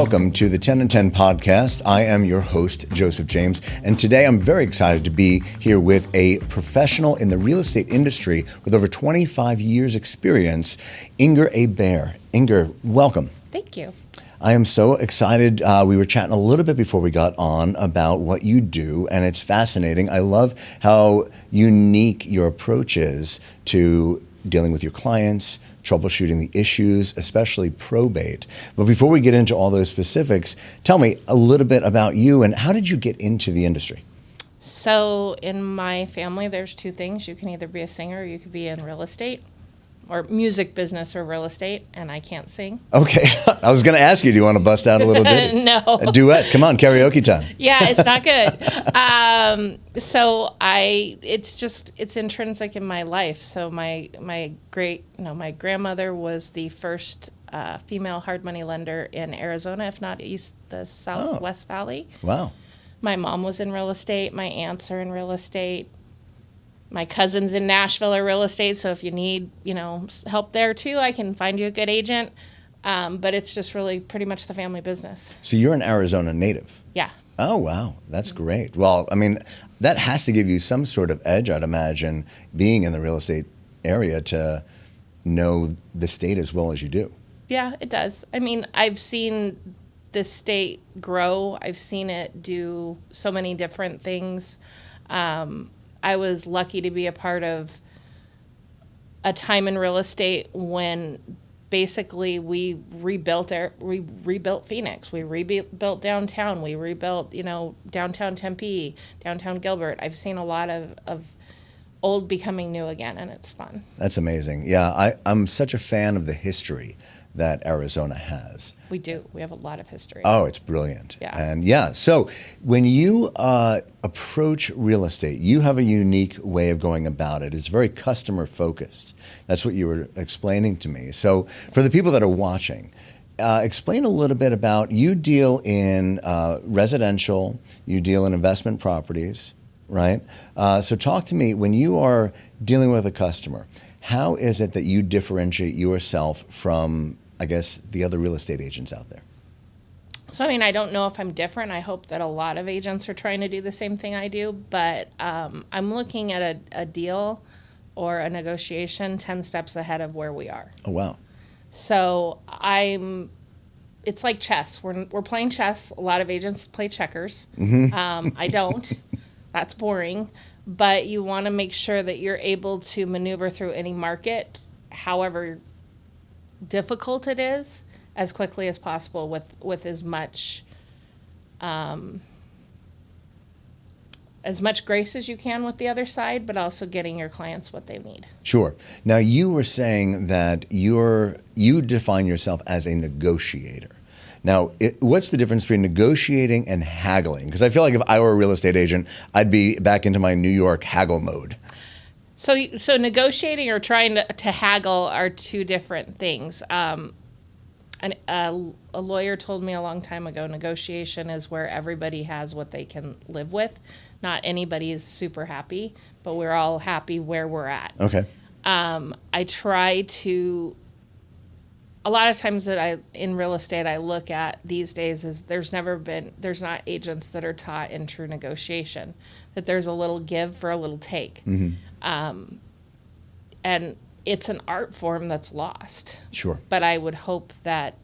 welcome to the 10 and 10 podcast. I am your host, Joseph James, and today I'm very excited to be here with a professional in the real estate industry with over 25 years experience, Inger Hebert. Inger, welcome. Thank you. I am so excited. We were chatting a little bit before we got on about what you do, and it's fascinating. I love how unique your approach is to dealing with your clients, troubleshooting the issues, especially probate. But before we get into all those specifics, tell me a little bit about you and how did you get into the industry? So in my family, there's two things. You can either be a singer or you could be in real estate or music business or real estate, and I can't sing. Okay. I was going to ask you, do you want to bust out a little ditty? No. A duet. Come on, karaoke time. Yeah, it's not good. It's intrinsic in my life. So my grandmother was the first female hard money lender in Arizona, if not the Southwest Valley. Wow. My mom was in real estate. My aunts are in real estate. My cousins in Nashville are real estate, so if you need, help there too, I can find you a good agent. But it's just really pretty much the family business. So you're an Arizona native? Yeah. Oh, wow. That's great. Well, I mean, that has to give you some sort of edge, I'd imagine, being in the real estate area to know the state as well as you do. Yeah, it does. I mean, I've seen this state grow. I've seen it do so many different things. I was lucky to be a part of a time in real estate when basically we rebuilt Phoenix. We rebuilt downtown. We rebuilt, downtown Tempe, downtown Gilbert. I've seen a lot of old becoming new again, and it's fun. That's amazing. Yeah, I'm such a fan of the history that Arizona has. We do. We have a lot of history. Oh, it's brilliant. Yeah. And so when you approach real estate, you have a unique way of going about it. It's very customer focused. That's what you were explaining to me. So for the people that are watching, explain a little bit about, you deal in residential, you deal in investment properties, right? So talk to me, when you are dealing with a customer, how is it that you differentiate yourself from, I guess, the other real estate agents out there? So, I don't know if I'm different. I hope that a lot of agents are trying to do the same thing I do, but I'm looking at a deal or a negotiation 10 steps ahead of where we are. Oh, wow. So it's like chess. We're playing chess. A lot of agents play checkers. Mm-hmm. I don't. That's boring. But you want to make sure that you're able to maneuver through any market, however difficult it is, as quickly as possible with as much grace as you can with the other side, but also getting your clients what they need. Sure. Now, you were saying that you define yourself as a negotiator. Now, what's the difference between negotiating and haggling? Because I feel like if I were a real estate agent, I'd be back into my New York haggle mode. So negotiating or trying to haggle are two different things. A lawyer told me a long time ago, negotiation is where everybody has what they can live with. Not anybody is super happy, but we're all happy where we're at. Okay. I try to... A lot of times in real estate, I look at these days is there's not agents that are taught in true negotiation, that there's a little give for a little take. Mm-hmm. And it's an art form that's lost. Sure. But I would hope that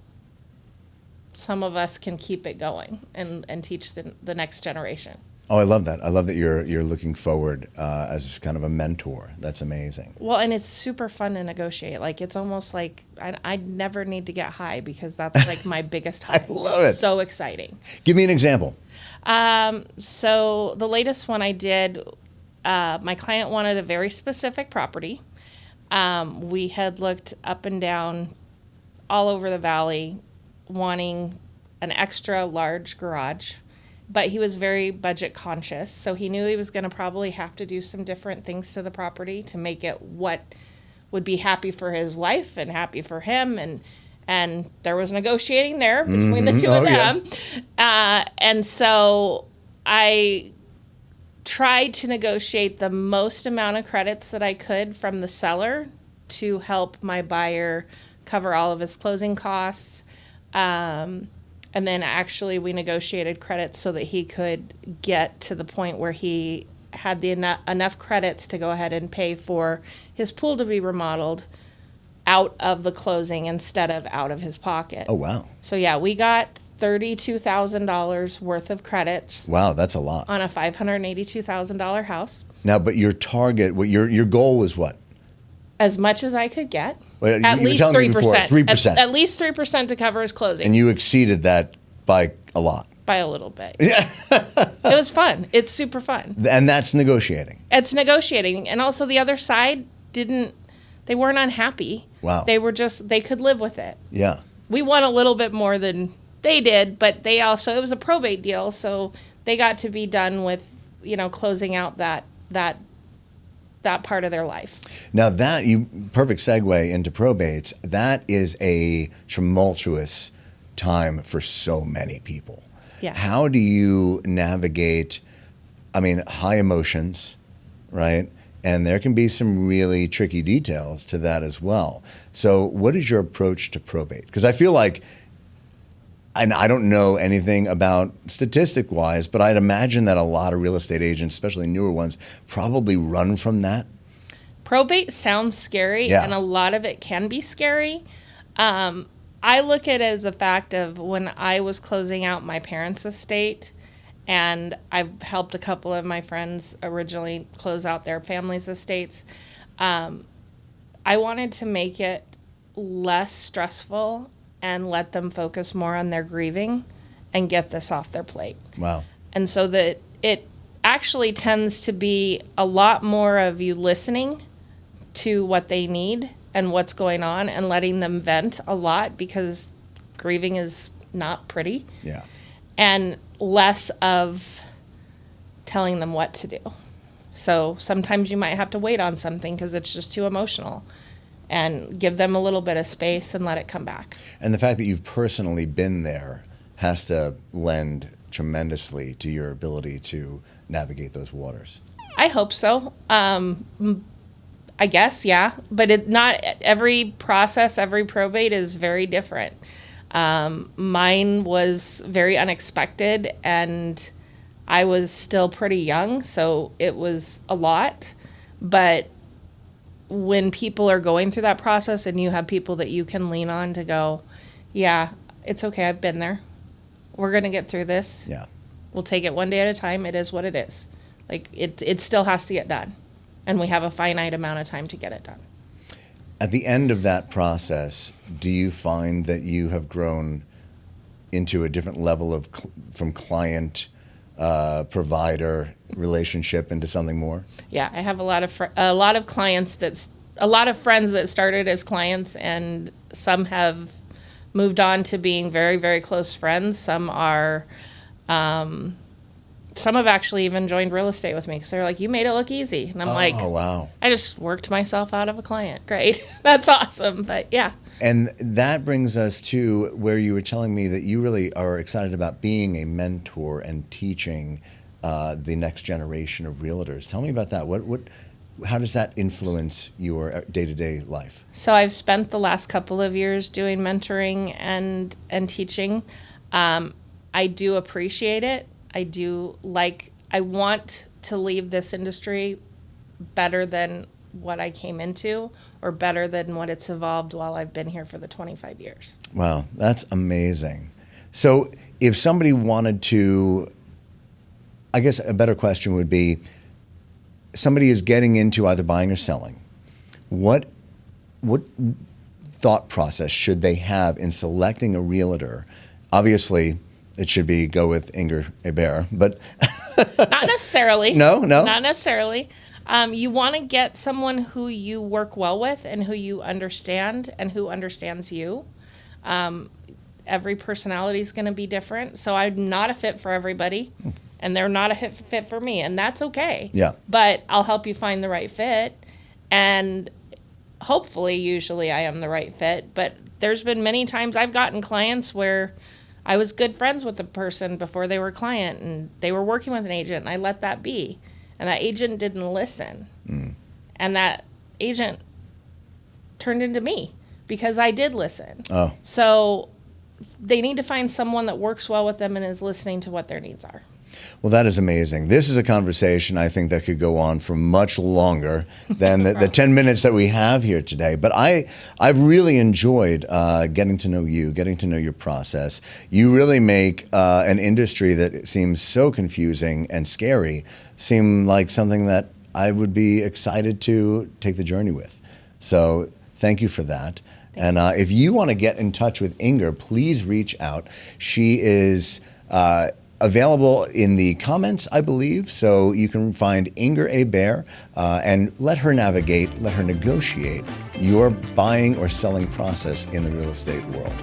some of us can keep it going and teach the next generation. Oh, I love that. I love that you're looking forward as kind of a mentor. That's amazing. Well, and it's super fun to negotiate. Like, it's almost like I never need to get high because that's like my biggest high. I love it. So exciting. Give me an example. So the latest one I did, my client wanted a very specific property. We had looked up and down all over the valley wanting an extra large garage. But he was very budget conscious, so he knew he was going to probably have to do some different things to the property to make it what would be happy for his wife and happy for him. And there was negotiating there between the two of them. Yeah. And so I tried to negotiate the most amount of credits that I could from the seller to help my buyer cover all of his closing costs. And then actually we negotiated credits so that he could get to the point where he had the enough credits to go ahead and pay for his pool to be remodeled out of the closing instead of out of his pocket. Oh, wow. So yeah, we got $32,000 worth of credits Wow, that's a lot. on a $582,000 house. Now, but your target, what your goal was what? As much as I could get. Well, At you were least telling me 3%. before, 3%. At least 3% to cover his closing. And you exceeded that by a lot. By a little bit. Yeah. It was fun. It's super fun. And that's negotiating. It's negotiating. And also the other side they weren't unhappy. Wow. They could live with it. Yeah. We won a little bit more than they did, but it was a probate deal, so they got to be done with, closing out that part of their life. Now perfect segue into probates. That is a tumultuous time for so many people. Yeah. How do you navigate, high emotions, right? And there can be some really tricky details to that as well. So what is your approach to probate? Because I feel like, and I don't know anything about statistic-wise, but I'd imagine that a lot of real estate agents, especially newer ones, probably run from that. Probate sounds scary, Yeah. and a lot of it can be scary. I look at it as a fact of when I was closing out my parents' estate, and I've helped a couple of my friends originally close out their families' estates. I wanted to make it less stressful and let them focus more on their grieving and get this off their plate. Wow. And so that it actually tends to be a lot more of you listening to what they need and what's going on and letting them vent a lot, because grieving is not pretty. Yeah. And less of telling them what to do. So sometimes you might have to wait on something because it's just too emotional, and give them a little bit of space and let it come back. And the fact that you've personally been there has to lend tremendously to your ability to navigate those waters. I hope so. I guess, yeah. But not every process, every probate is very different. Mine was very unexpected, and I was still pretty young, so it was a lot. But when people are going through that process and you have people that you can lean on to go, yeah, it's okay, I've been there. We're going to get through this. Yeah. We'll take it one day at a time. It is what it is. Like, it still has to get done. And we have a finite amount of time to get it done. At the end of that process, do you find that you have grown into a different level of from client provider relationship into something more? Yeah, I have a lot of clients a lot of friends that started as clients, and some have moved on to being very, very close friends. Some have actually even joined real estate with me because they're like, you made it look easy. And I'm like, oh, wow. I just worked myself out of a client. Great. That's awesome. But yeah. And that brings us to where you were telling me that you really are excited about being a mentor and teaching the next generation of realtors. Tell me about that. How does that influence your day-to-day life? So I've spent the last couple of years doing mentoring and teaching. I do appreciate it. I want to leave this industry better than what I came into, or better than what it's evolved while I've been here for the 25 years. Wow, that's amazing. So if somebody wanted to, I guess a better question would be, somebody is getting into either buying or selling. What thought process should they have in selecting a realtor? Obviously, it should be go with Inger Hebert, but not necessarily. No, not necessarily. You want to get someone who you work well with and who you understand and who understands you. Every personality is going to be different, so I'm not a fit for everybody, and they're not a fit for me, and that's okay. Yeah. But I'll help you find the right fit, and hopefully, usually I am the right fit. But there's been many times I've gotten clients where I was good friends with the person before they were a client, and they were working with an agent, and I let that be. And that agent didn't listen. And that agent turned into me because I did listen. Oh. So they need to find someone that works well with them and is listening to what their needs are. Well, that is amazing. This is a conversation I think that could go on for much longer than the 10 minutes that we have here today. But I've really enjoyed getting to know you, getting to know your process. You really make an industry that seems so confusing and scary seem like something that I would be excited to take the journey with. So thank you for that. And if you want to get in touch with Inger, please reach out. She is available in the comments, I believe. So you can find Inger Hebert and let her navigate, let her negotiate your buying or selling process in the real estate world.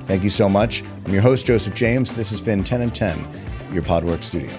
Thank you so much. I'm your host, Joseph James. This has been 10 and 10, your Podwork studio.